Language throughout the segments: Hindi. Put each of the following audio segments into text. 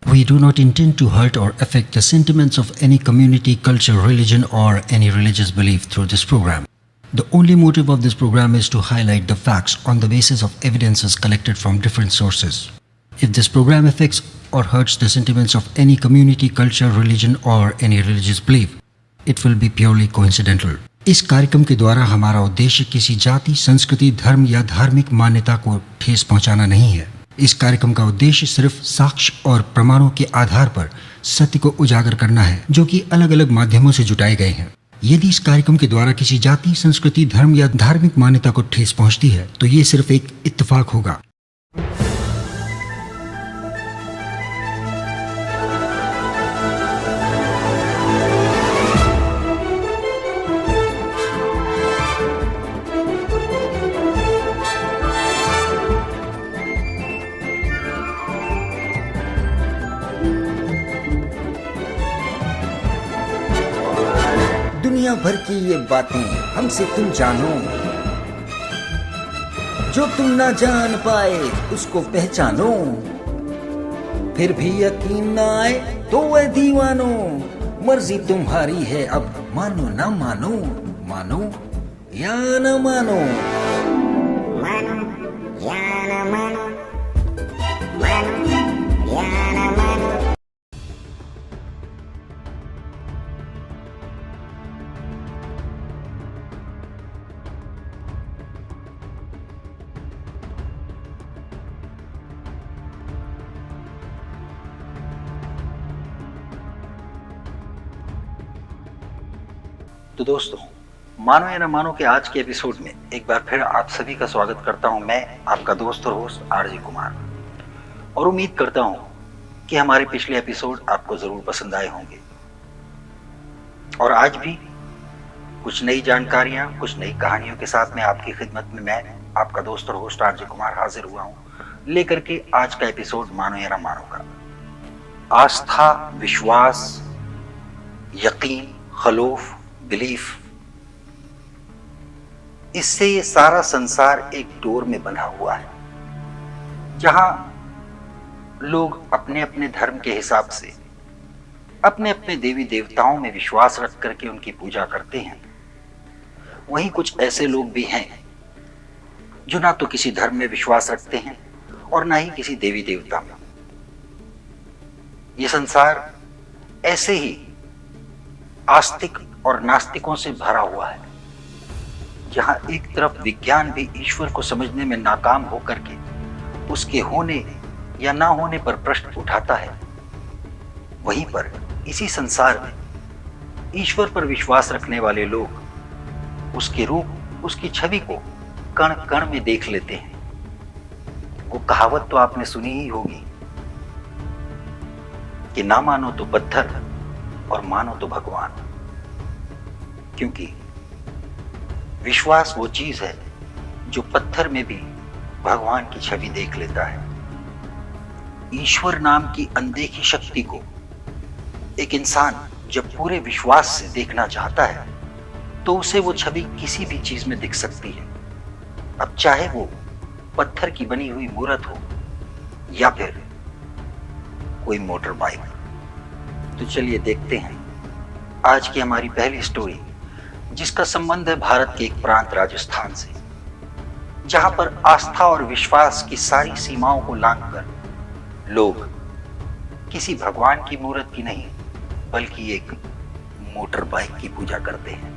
We do not intend to hurt or affect the sentiments of any community, culture, religion, or any religious belief through this program. The only motive of this program is to highlight the facts on the basis of evidences collected from different sources. If this program affects or hurts the sentiments of any community, culture, religion, or any religious belief, it will be purely coincidental. इस कार्यक्रम के द्वारा हमारा उद्देश्य किसी जाति, संस्कृति, धर्म या धार्मिक मान्यता को ठेस पहुंचाना नहीं है। इस कार्यक्रम का उद्देश्य सिर्फ साक्ष्य और प्रमाणों के आधार पर सत्य को उजागर करना है, जो कि अलग अलग माध्यमों से जुटाए गए हैं। यदि इस कार्यक्रम के द्वारा किसी जाति, संस्कृति, धर्म या धार्मिक मान्यता को ठेस पहुंचती है तो ये सिर्फ एक इत्तेफाक होगा। दुनिया भर की ये बातें हमसे तुम जानो, जो तुम ना जान पाए उसको पहचानो, फिर भी यकीन ना आए तो वह दीवानो, मर्जी तुम्हारी है अब मानो ना मानो, मानो या ना मानो, मानो या ना मानो, मानो या ना मानो। तो दोस्तों, मानो या ना मानो के आज के एपिसोड में एक बार फिर आप सभी का स्वागत करता हूं मैं, आपका दोस्त और होस्ट आरजे कुमार। और उम्मीद करता हूं कि हमारे पिछले एपिसोड आपको जरूर पसंद आए होंगे। और आज भी कुछ नई जानकारियां, कुछ नई कहानियों के साथ में आपकी खिदमत में मैं, आपका दोस्त और होस्ट आरजे कुमार हाजिर हुआ हूं, लेकर के आज का एपिसोड मानो या ना मानो का। आस्था, विश्वास, यकीन, खौफ, बिलीफ, इससे ये सारा संसार एक डोर में बंधा हुआ है, जहां लोग अपने अपने धर्म के हिसाब से अपने अपने देवी देवताओं में विश्वास रख करके उनकी पूजा करते हैं। वहीं कुछ ऐसे लोग भी हैं जो ना तो किसी धर्म में विश्वास रखते हैं और ना ही किसी देवी देवता में। ये संसार ऐसे ही आस्तिक और नास्तिकों से भरा हुआ है, जहां एक तरफ विज्ञान भी ईश्वर को समझने में नाकाम होकर के उसके होने या ना होने पर प्रश्न उठाता है, वहीं पर इसी संसार में ईश्वर पर विश्वास रखने वाले लोग उसके रूप, उसकी छवि को कण कण में देख लेते हैं। वो कहावत तो आपने सुनी ही होगी कि ना मानो तो पत्थर और मानो तो भगवान, क्योंकि विश्वास वो चीज है जो पत्थर में भी भगवान की छवि देख लेता है। ईश्वर नाम की अनदेखी शक्ति को एक इंसान जब पूरे विश्वास से देखना चाहता है तो उसे वो छवि किसी भी चीज में दिख सकती है। अब चाहे वो पत्थर की बनी हुई मूर्त हो या फिर कोई मोटर बाइक। तो चलिए देखते हैं आज की हमारी पहली स्टोरी, जिसका संबंध है भारत के एक प्रांत राजस्थान से, जहां पर आस्था और विश्वास की सारी सीमाओं को लांघकर लोग किसी भगवान की मूर्त की नहीं बल्कि एक मोटर बाइक की पूजा करते हैं।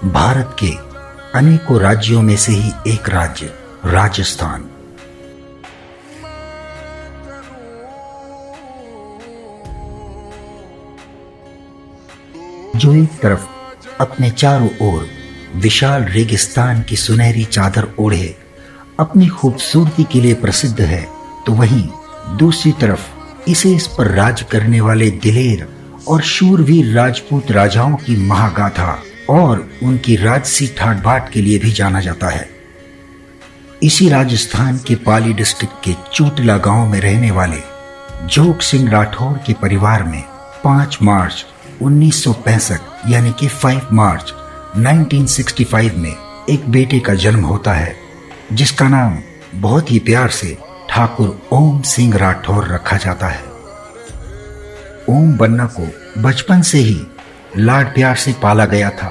भारत के अनेकों राज्यों में से ही एक राज्य राजस्थान। जो एक तरफ अपने चारों ओर विशाल रेगिस्तान की सुनहरी चादर ओढ़े अपनी खूबसूरती के लिए प्रसिद्ध है, तो वहीं दूसरी तरफ इसे इस पर राज करने वाले दिलेर और शूरवीर राजपूत राजाओं की महागाथा और उनकी राजसी ठाट बाट के लिए भी जाना जाता है। इसी राजस्थान के पाली डिस्ट्रिक्ट के चोटिला गांव में रहने वाले जोग सिंह राठौर के परिवार में 5 मार्च 1965 यानी कि 5 मार्च 1965 में एक बेटे का जन्म होता है, जिसका नाम बहुत ही प्यार से ठाकुर ओम सिंह राठौर रखा जाता है। ओम बन्ना को बचपन से ही लाड प्यार से पाला गया था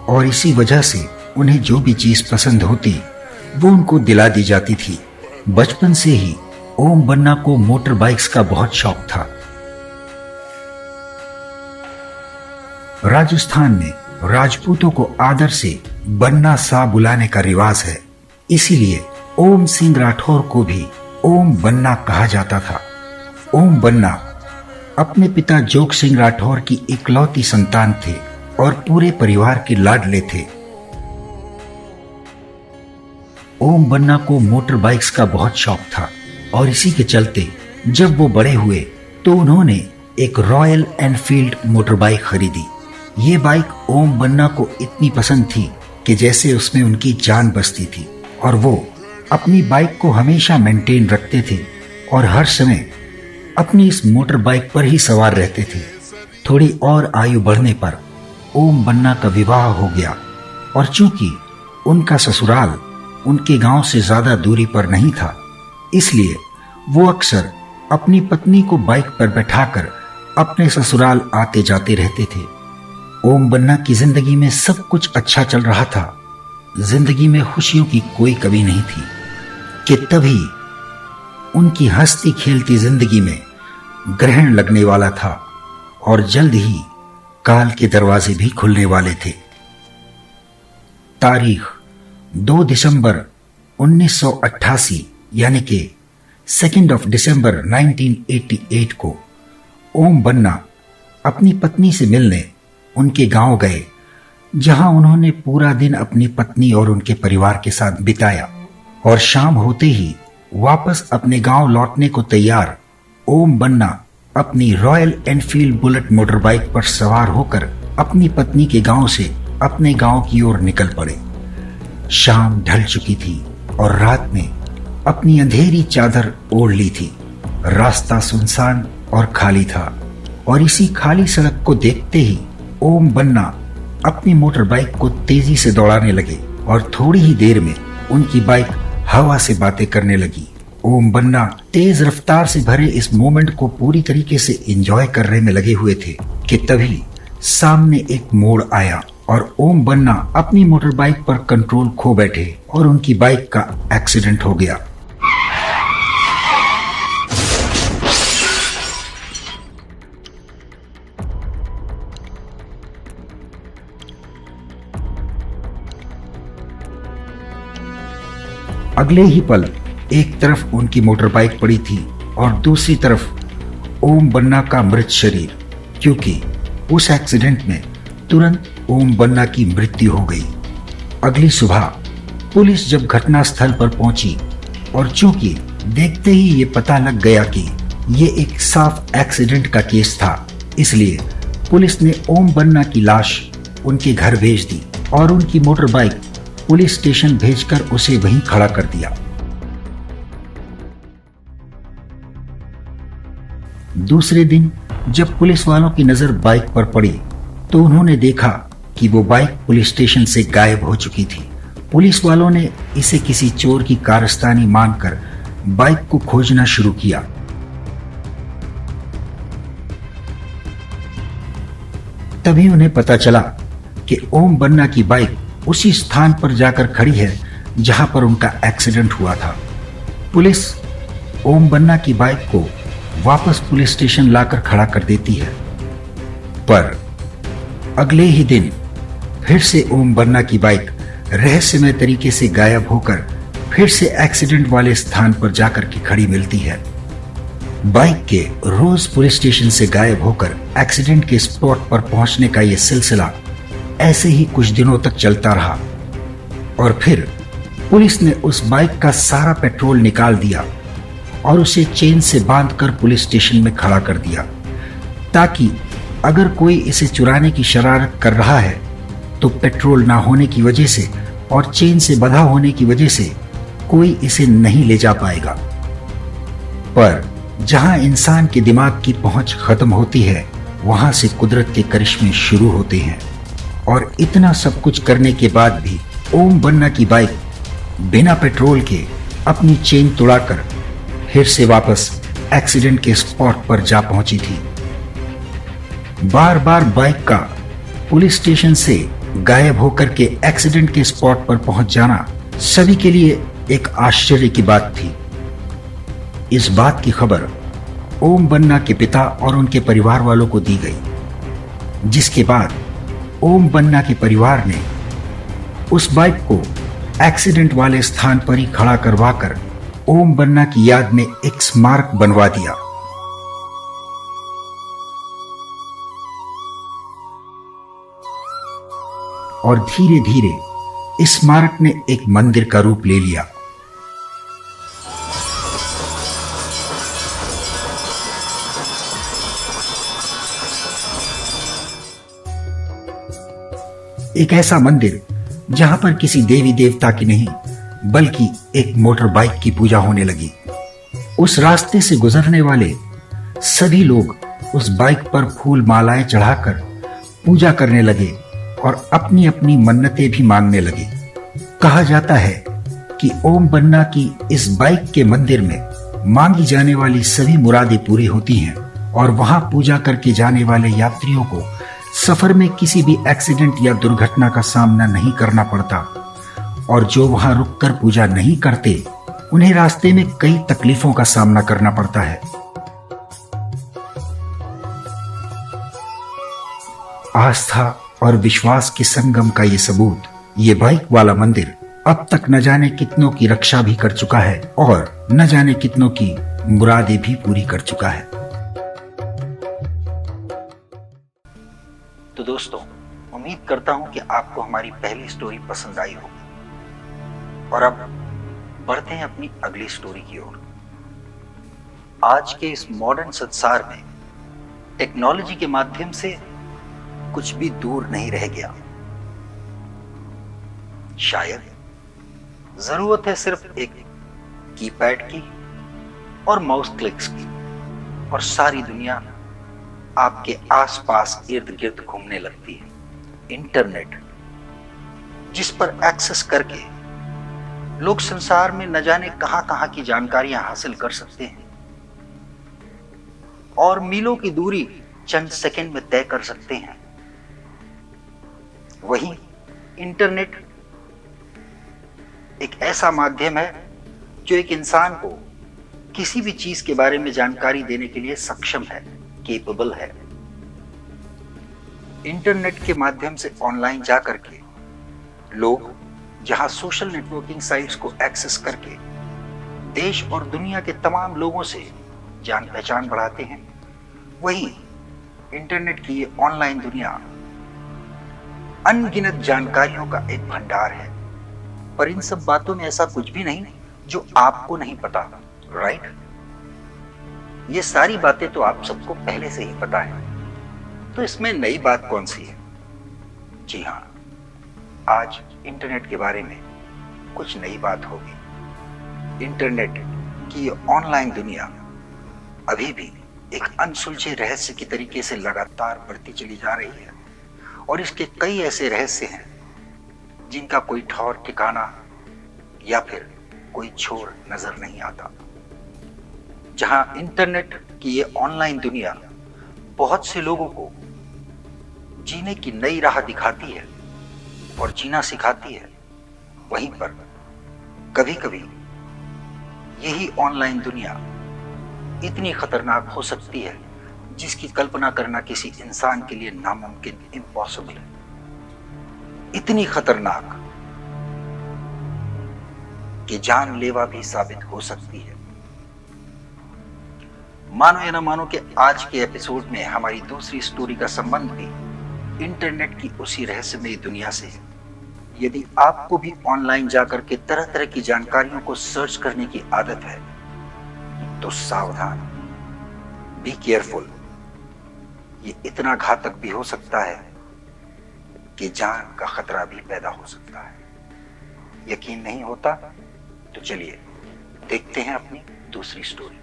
और इसी वजह से उन्हें जो भी चीज पसंद होती वो उनको दिला दी जाती थी। बचपन से ही ओम बन्ना को मोटर बाइक्स का बहुत शौक था। राजस्थान में राजपूतों को आदर से बन्ना सा बुलाने का रिवाज है, इसीलिए ओम सिंह राठौर को भी ओम बन्ना कहा जाता था। ओम बन्ना अपने पिता जोग सिंह राठौर की इकलौती संतान थे और पूरे परिवार के लाडले थे। ओम बन्ना को मोटर बाइक्स का बहुत शौक था और इसी के चलते जब वो बड़े हुए तो उन्होंने एक रॉयल एनफील्ड मोटर बाइक खरीदी। ये बाइक ओम बन्ना को इतनी पसंद थी कि जैसे उसमें उनकी जान बसती थी और वो अपनी बाइक को हमेशा मेंटेन रखते थे और हर समय अपनी इस मोटर बाइक पर ही सवार रहते थे। थोड़ी और आयु बढ़ने पर ओम बन्ना का विवाह हो गया और चूंकि उनका ससुराल उनके गांव से ज्यादा दूरी पर नहीं था, इसलिए वो अक्सर अपनी पत्नी को बाइक पर बैठाकर अपने ससुराल आते जाते रहते थे। ओम बन्ना की जिंदगी में सब कुछ अच्छा चल रहा था, जिंदगी में खुशियों की कोई कमी नहीं थी कि तभी उनकी हंसती खेलती जिंदगी में ग्रहण लगने वाला था और जल्द ही काल के दरवाजे भी खुलने वाले थे। तारीख 2 दिसंबर 1988 यानी कि 2 दिसंबर 1988 को ओम बन्ना अपनी पत्नी से मिलने उनके गांव गए, जहां उन्होंने पूरा दिन अपनी पत्नी और उनके परिवार के साथ बिताया और शाम होते ही वापस अपने गांव लौटने को तैयार ओम बन्ना अपनी royal Enfield bullet motor bike पर सवार होकर अपनी पत्नी के गांव से अपने गांव की ओर निकल पड़े। शाम ढल चुकी थी और रात ने अपनी अंधेरी चादर ओढ़ ली थी। रास्ता सुनसान और खाली था और इसी खाली सड़क को देखते ही ओम बन्ना अपनी मोटर बाइक को तेजी से दौड़ाने लगे और थोड़ी ही देर में उनकी बाइक हवा से बातें करने लगी। ओम बन्ना तेज रफ्तार से भरे इस मोमेंट को पूरी तरीके से एंजॉय करने में लगे हुए थे कि तभी सामने एक मोड़ आया और ओम बन्ना अपनी मोटर बाइक पर कंट्रोल खो बैठे और उनकी बाइक का एक्सीडेंट हो गया। अगले ही पल एक तरफ उनकी मोटर बाइक पड़ी थी और दूसरी तरफ ओम बन्ना का मृत शरीर, क्योंकि उस एक्सीडेंट में तुरंत ओम बन्ना की मृत्यु हो गई। अगली सुबह पुलिस जब घटनास्थल पर पहुंची और चूंकि देखते ही ये पता लग गया कि ये एक साफ एक्सीडेंट का केस था, इसलिए पुलिस ने ओम बन्ना की लाश उनके घर भेज दी और उनकी मोटर बाइक पुलिस स्टेशन भेजकर उसे वहीं खड़ा कर दिया। दूसरे दिन जब पुलिस वालों की नजर बाइक पर पड़ी तो उन्होंने देखा कि वो बाइक पुलिस स्टेशन से गायब हो चुकी थी। पुलिस वालों ने इसे किसी चोर की कारस्तानी मानकर बाइक को खोजना शुरू किया। तभी उन्हें पता चला कि ओम बन्ना की बाइक उसी स्थान पर जाकर खड़ी है जहां पर उनका एक्सीडेंट हुआ था। पुलिस ओम बन्ना की बाइक को वापस पुलिस स्टेशन लाकर खड़ा कर देती है, पर अगले ही दिन फिर से ओम बन्ना की बाइक रहस्यमय तरीके से गायब होकर फिर से एक्सीडेंट वाले स्थान पर जाकर के खड़ी मिलती है। बाइक के रोज पुलिस स्टेशन से गायब होकर एक्सीडेंट के स्पॉट पर पहुंचने का यह सिलसिला ऐसे ही कुछ दिनों तक चलता रहा और फिर पुलिस ने उस बाइक का सारा पेट्रोल निकाल दिया और उसे चेन से बांधकर पुलिस स्टेशन में खड़ा कर दिया, ताकि अगर कोई इसे चुराने की शरारत कर रहा है तो पेट्रोल ना होने की वजह से और चेन से बंधा होने की वजह से कोई इसे नहीं ले जा पाएगा। पर जहां इंसान के दिमाग की पहुंच खत्म होती है, वहां से कुदरत के करिश्मे शुरू होते हैं। और इतना सब कुछ करने के बाद भी ओम बन्ना की बाइक बिना पेट्रोल के अपनी चेन तुड़ाकर फिर से वापस एक्सीडेंट के स्पॉट पर जा पहुंची थी। बार बार बाइक का पुलिस स्टेशन से गायब होकर के एक्सीडेंट के स्पॉट पर पहुंच जाना सभी के लिए एक आश्चर्य की बात थी। इस बात की खबर ओम बन्ना के पिता और उनके परिवार वालों को दी गई, जिसके बाद ओम बन्ना के परिवार ने उस बाइक को एक्सीडेंट वाले स्थान पर ही खड़ा करवाकर ओम बन्ना की याद में एक स्मारक बनवा दिया। और धीरे धीरे इस स्मारक ने एक मंदिर का रूप ले लिया। एक ऐसा मंदिर जहां पर किसी देवी देवता की नहीं बल्कि एक मोटर बाइक की पूजा होने लगी। उस रास्ते से गुजरने वाले सभी लोग उस बाइक पर फूल मालाएं चढ़ाकर पूजा करने लगे और अपनी अपनी मन्नतें भी मांगने लगे। कहा जाता है कि ओम बन्ना की इस बाइक के मंदिर में मांगी जाने वाली सभी मुरादें पूरी होती हैं और वहां पूजा करके जाने वाले यात्रियों को सफर में किसी भी एक्सीडेंट या दुर्घटना का सामना नहीं करना पड़ता, और जो वहां रुककर पूजा नहीं करते उन्हें रास्ते में कई तकलीफों का सामना करना पड़ता है। आस्था और विश्वास के संगम का ये सबूत, ये बाइक वाला मंदिर अब तक न जाने कितनों की रक्षा भी कर चुका है और न जाने कितनों की मुरादें भी पूरी कर चुका है। तो दोस्तों, उम्मीद करता हूं कि आपको हमारी पहली स्टोरी पसंद आई होगी। और अब बढ़ते हैं अपनी अगली स्टोरी की ओर। आज के इस मॉडर्न संसार में टेक्नोलॉजी के माध्यम से कुछ भी दूर नहीं रह गया। शायद जरूरत है सिर्फ एक कीपैड की और माउस क्लिक्स की, और सारी दुनिया आपके आसपास इर्द गिर्द घूमने लगती है। इंटरनेट, जिस पर एक्सेस करके लोग संसार में न जाने कहां कहां की जानकारियां हासिल कर सकते हैं और मीलों की दूरी चंद सेकंड में तय कर सकते हैं। वहीं इंटरनेट एक ऐसा माध्यम है जो एक इंसान को किसी भी चीज के बारे में जानकारी देने के लिए सक्षम है, केपेबल है। इंटरनेट के माध्यम से ऑनलाइन जाकर के लोग जहां सोशल नेटवर्किंग साइट्स को एक्सेस करके देश और दुनिया के तमाम लोगों से जान पहचान बढ़ाते हैं, वहीं इंटरनेट की ये ऑनलाइन दुनिया अनगिनत जानकारियों का एक भंडार है। पर इन सब बातों में ऐसा कुछ भी नहीं जो आपको नहीं पता, राइट? ये सारी बातें तो आप सबको पहले से ही पता है, तो इसमें नई बात कौन सी है? जी हाँ, आज इंटरनेट के बारे में कुछ नई बात होगी। इंटरनेट की ये ऑनलाइन दुनिया अभी भी एक अनसुलझे रहस्य की तरीके से लगातार बढ़ती चली जा रही है, और इसके कई ऐसे रहस्य हैं जिनका कोई ठौर ठिकाना या फिर कोई छोर नजर नहीं आता। जहां इंटरनेट की ये ऑनलाइन दुनिया बहुत से लोगों को जीने की नई राह दिखाती है और जीना सिखाती है, वहीं पर कभी कभी यही ऑनलाइन दुनिया इतनी खतरनाक हो सकती है जिसकी कल्पना करना किसी इंसान के लिए नामुमकिन, इम्पॉसिबल है। इतनी खतरनाक कि जानलेवा भी साबित हो सकती है। मानो या ना मानो कि आज के एपिसोड में हमारी दूसरी स्टोरी का संबंध भी इंटरनेट की उसी रहस्यमयी दुनिया से है। यदि आपको भी ऑनलाइन जाकर के तरह तरह की जानकारियों को सर्च करने की आदत है तो सावधान, बी केयरफुल। ये इतना घातक भी हो सकता है कि जान का खतरा भी पैदा हो सकता है। यकीन नहीं होता तो चलिए देखते हैं अपनी दूसरी स्टोरी।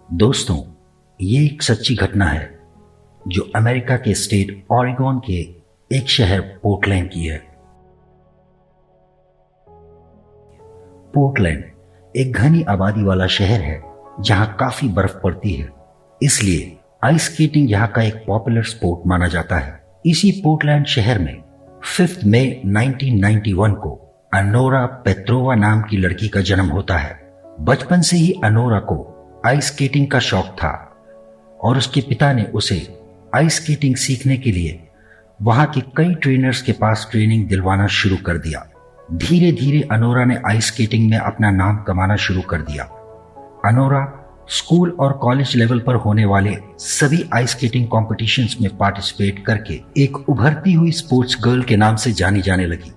दोस्तों, ये एक सच्ची घटना है जो अमेरिका के स्टेट ऑरेगॉन के एक शहर पोर्टलैंड की है। पोर्टलैंड एक घनी आबादी वाला शहर है जहां काफी बर्फ पड़ती है, इसलिए आइस स्केटिंग यहां का एक पॉपुलर स्पोर्ट माना जाता है। इसी पोर्टलैंड शहर में 5 मई 1991 को अनोरा पेत्रोवा नाम की लड़की का जन्म होता है। बचपन से ही अनोरा को आइस स्केटिंग का शौक था और उसके पिता ने उसे आइस स्केटिंग सीखने के लिए वहां के कई ट्रेनर्स के पास ट्रेनिंग दिलवाना शुरू कर दिया। धीरे धीरे अनोरा ने आइस स्केटिंग में अपना नाम कमाना शुरू कर दिया। अनोरा स्कूल और कॉलेज लेवल पर होने वाले सभी आइस स्केटिंग कॉम्पिटिशन्स में पार्टिसिपेट करके एक उभरती हुई स्पोर्ट्स गर्ल के नाम से जानी जाने लगी।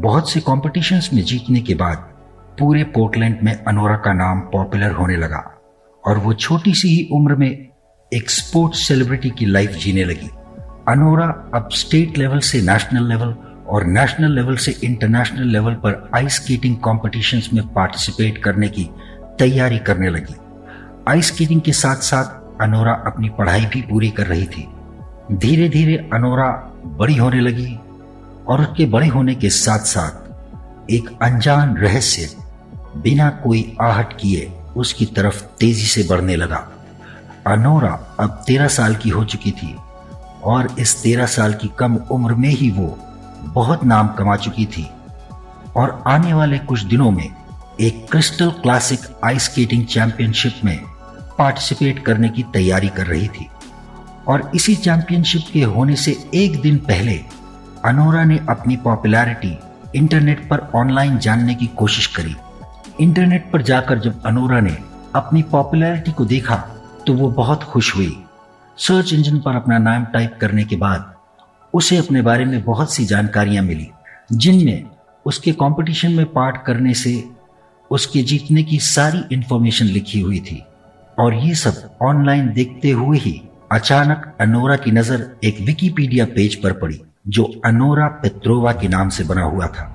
बहुत से कॉम्पिटिशन्स में जीतने के बाद पूरे पोर्टलैंड में अनोरा का नाम पॉपुलर होने लगा और वो छोटी सी ही उम्र में एक स्पोर्ट्स सेलिब्रिटी की लाइफ जीने लगी। अनोरा अब स्टेट लेवल से नेशनल लेवल और नेशनल लेवल से इंटरनेशनल लेवल पर आइस स्केटिंग कॉम्पिटिशन्स में पार्टिसिपेट करने की तैयारी करने लगी। आइस स्केटिंग के साथ साथ अनोरा अपनी पढ़ाई भी पूरी कर रही थी। धीरे धीरे अनोरा बड़ी होने लगी और उसके बड़े होने के साथ साथ एक अनजान रहस्य बिना कोई आहट किए उसकी तरफ तेजी से बढ़ने लगा। अनोरा अब 13 साल की हो चुकी थी और इस 13 साल की कम उम्र में ही वो बहुत नाम कमा चुकी थी और आने वाले कुछ दिनों में एक crystal Classic ice skating championship में पार्टिसिपेट करने की तैयारी कर रही थी। और इसी चैंपियनशिप के होने से एक दिन पहले अनोरा ने अपनी पॉपुलैरिटी इंटरनेट पर ऑनलाइन जानने की कोशिश करी। इंटरनेट पर जाकर जब अनोरा ने अपनी पॉपुलैरिटी को देखा तो वो बहुत खुश हुई। सर्च इंजन पर अपना नाम टाइप करने के बाद उसे अपने बारे में बहुत सी जानकारियां मिली, जिनमें उसके कंपटीशन में पार्ट करने से उसके जीतने की सारी इंफॉर्मेशन लिखी हुई थी। और ये सब ऑनलाइन देखते हुए ही अचानक अनोरा की नजर एक विकिपीडिया पेज पर पड़ी जो अनोरा पेत्रोवा के नाम से बना हुआ था,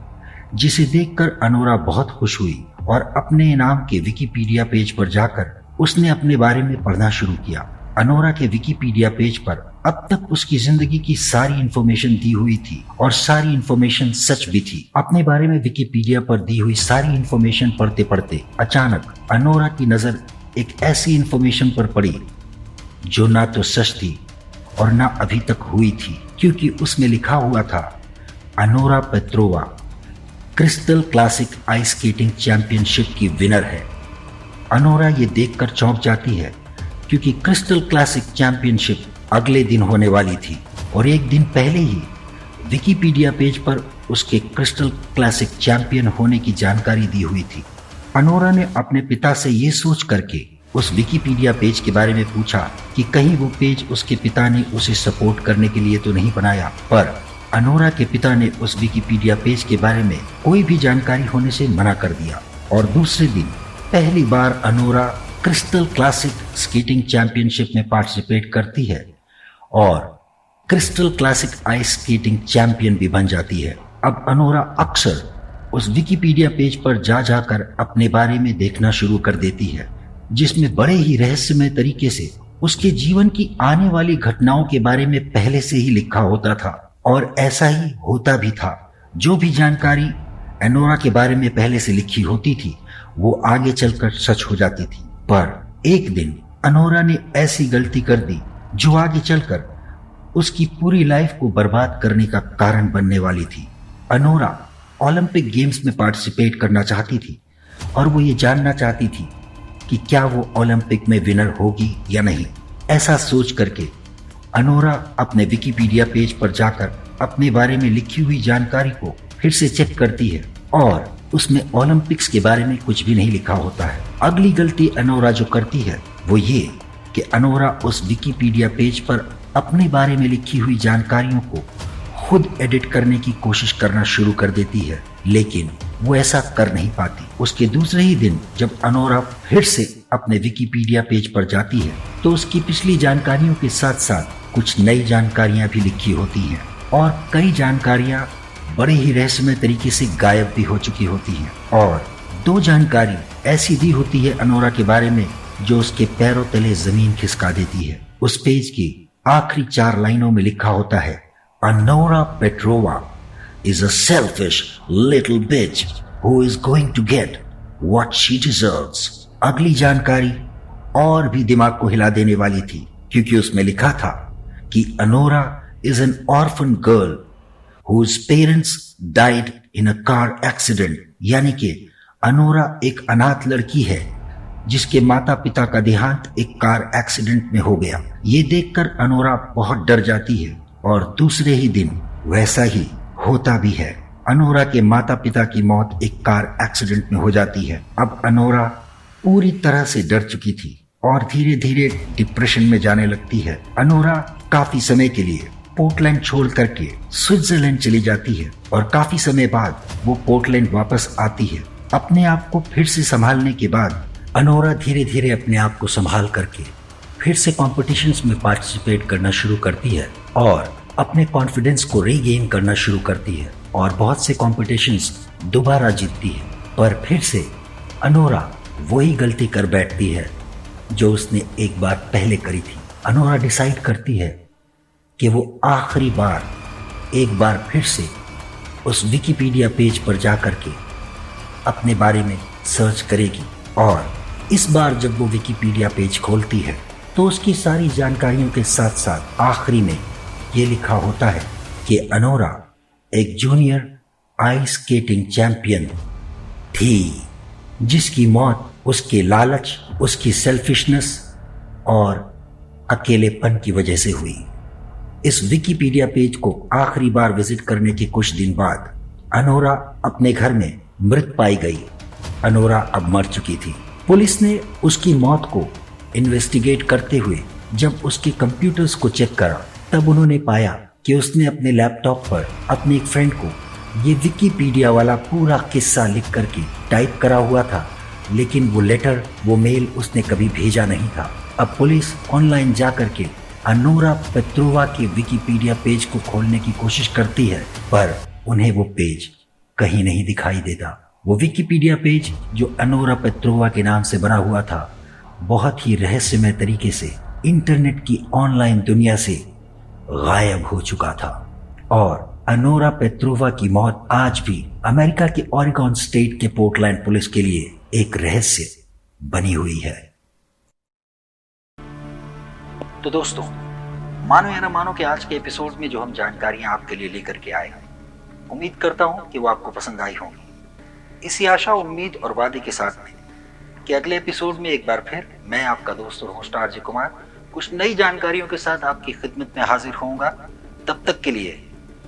जिसे देखकर अनोरा बहुत खुश हुई और अपने नाम के विकिपीडिया पेज पर जाकर उसने अपने बारे में पढ़ना शुरू किया। अनोरा के विकिपीडिया पेज पर अब तक उसकी जिंदगी की सारी इंफॉर्मेशन दी हुई थी और सारी इंफॉर्मेशन सच भी थी। अपने बारे में विकिपीडिया पर दी हुई सारी इंफॉर्मेशन पढ़ते पढ़ते अचानक अनोरा की नजर एक ऐसी इंफॉर्मेशन पर पड़ी जो ना तो सच थी और ना अभी तक हुई थी, क्योंकि उसमें लिखा हुआ था Anora Petrova crystal Classic ice skating championship की विनर है। अनोरा ये देखकर चौंक जाती है क्योंकि क्रिस्टल क्लासिक चैंपियनशिप अगले दिन होने वाली थी और एक दिन पहले ही विकिपीडिया पेज पर उसके क्रिस्टल क्लासिक चैंपियन होने की जानकारी दी हुई थी। अनोरा ने अपने पिता से ये सोच करके उस विकिपीडिया पेज के बारे में पूछा कि कहीं वो पेज उसके पिता ने उसे सपोर्ट करने के लिए तो नहीं बनाया, पर अनोरा के पिता ने उस विकिपीडिया पेज के बारे में कोई भी जानकारी होने से मना कर दिया। और दूसरे दिन पहली बार Anora Crystal Classic skating championship में पार्टिसिपेट करती है और Crystal Classic ice skating champion भी बन जाती है। अब अनोरा अक्सर उस विकिपीडिया पेज पर जा जाकर अपने बारे में देखना शुरू कर देती है, जिसमें बड़े ही रहस्यमय तरीके से उसके जीवन की आने वाली घटनाओं के बारे में पहले से ही लिखा होता था और ऐसा ही होता भी था। जो भी जानकारी एनोरा के बारे में पहले से लिखी होती थी वो आगे चलकर सच हो जाती थी। पर एक दिन एनोरा ने ऐसी गलती कर दी जो आगे चलकर उसकी पूरी लाइफ को बर्बाद करने का कारण बनने वाली थी। एनोरा ओलंपिक गेम्स में पार्टिसिपेट करना चाहती थी और वो ये जानना चाहती थी कि क्या वो ओलंपिक में विनर होगी या नहीं। ऐसा सोच करके एनोरा अपने विकिपीडिया पेज पर जाकर अपने बारे में लिखी हुई जानकारी को फिर से चेक करती है और उसमें ओलंपिक्स के बारे में कुछ भी नहीं लिखा होता है। अगली गलती एनोरा जो करती है वो ये कि एनोरा उस विकिपीडिया पेज पर अपने बारे में लिखी हुई जानकारियों को खुद एडिट करने की कोशिश करना शुरू कर देती है, लेकिन वो ऐसा कर नहीं पाती। उसके दूसरे ही दिन जब एनोरा फिर से अपने विकिपीडिया पेज पर जाती है तो उसकी पिछली जानकारियों के साथ साथ कुछ नई जानकारियां भी लिखी होती हैं और कई जानकारियां बड़े ही रहस्यमय तरीके से गायब भी हो चुकी होती हैं। और 2 जानकारी ऐसी दी होती है एनोरा के बारे में जो उसके पैरों तले जमीन खिसका देती है। उस पेज की आखिरी 4 लाइनों में लिखा होता है, Anura Petrova is a selfish little bitch who is going to get what she deserves। अगली जानकारी और भी दिमाग को हिला देने वाली थी क्योंकि उसमें लिखा था कि Anura is an orphan girl whose parents died in a car accident। यानी कि एनोरा एक अनाथ लड़की है जिसके माता पिता का देहांत एक कार एक्सीडेंट में हो गया। ये देखकर एनोरा बहुत डर जाती है और दूसरे ही दिन वैसा ही होता भी है। एनोरा के माता पिता की मौत एक कार एक्सीडेंट में हो जाती है। अब एनोरा पूरी तरह से डर चुकी थी और धीरे धीरे डिप्रेशन में जाने लगती है। एनोरा काफी समय के लिए पोर्टलैंड छोड़ करके स्विट्जरलैंड चली जाती है और काफी समय बाद वो पोर्टलैंड वापस आती है। अपने आप को फिर से संभालने के बाद एनोरा धीरे धीरे अपने आप को संभाल करके फिर से कॉम्पिटिशन्स में पार्टिसिपेट करना शुरू करती है और अपने कॉन्फिडेंस को रीगेन करना शुरू करती है और बहुत से कॉम्पिटिशन्स दोबारा जीतती है। पर फिर से एनोरा वही गलती कर बैठती है जो उसने एक बार पहले करी थी। एनोरा डिसाइड करती है कि वो आखिरी बार एक बार फिर से उस विकिपीडिया पेज पर जा कर के अपने बारे में सर्च करेगी और इस बार जब वो विकिपीडिया पेज खोलती है तो उसकी सारी जानकारियों के साथ साथ आखिरी में ये लिखा होता है कि एनोरा एक जूनियर आइस स्केटिंग चैंपियन थी जिसकी मौत उसके लालच, उसकी सेल्फिशनेस और अकेलेपन की वजह से हुई। इस विकिपीडिया पेज को आखिरी बार विजिट करने के कुछ दिन बाद एनोरा अपने घर में मृत पाई गई। एनोरा अब मर चुकी थी। पुलिस ने उसकी मौत को इन्वेस्टिगेट करते हुए जब उसके कंप्यूटर्स को चेक करा तब उन्होंने पाया कि उसने अपने लैपटॉप पर अपने एक फ्रेंड को ये विकिपीडिया वाला पूरा किस्सा लिख करके टाइप करा हुआ था, लेकिन वो लेटर, वो मेल उसने कभी भेजा नहीं था। अब पुलिस ऑनलाइन जा करके एनोरा पेट्रोवा के विकिपीडिया पेज को खोलने की कोशिश करती है पर उन्हें वो पेज कहीं नहीं दिखाई देता। वो विकिपीडिया पेज जो एनोरा पेट्रोवा के नाम से बना हुआ था बहुत ही रहस्यमय तरीके से इंटरनेट की ऑनलाइन दुनिया से गायब हो चुका था और एनोरा पेट्रोवा की मौत आज भी अमेरिका के ओरेगन स्टेट के पोर्टलैंड पुलिस के लिए एक रहस्य बनी हुई है। तो दोस्तों, मानो या ना मानो कि आज के एपिसोड में जो हम जानकारियां आपके लिए लेकर के आए हैं, उम्मीद करता हूं कि वो आपको पसंद आई होंगी। इसी आशा, उम्मीद और वादे के साथ में कि अगले एपिसोड में एक बार फिर मैं आपका दोस्त और होस्ट आरजे कुमार कुछ नई जानकारियों के साथ आपकी खिदमत में हाजिर होऊंगा। तब तक के लिए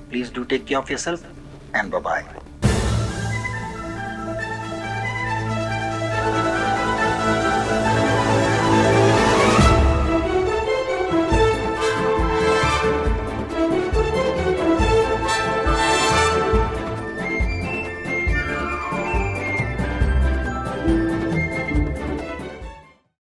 please do take care of yourself and bye bye.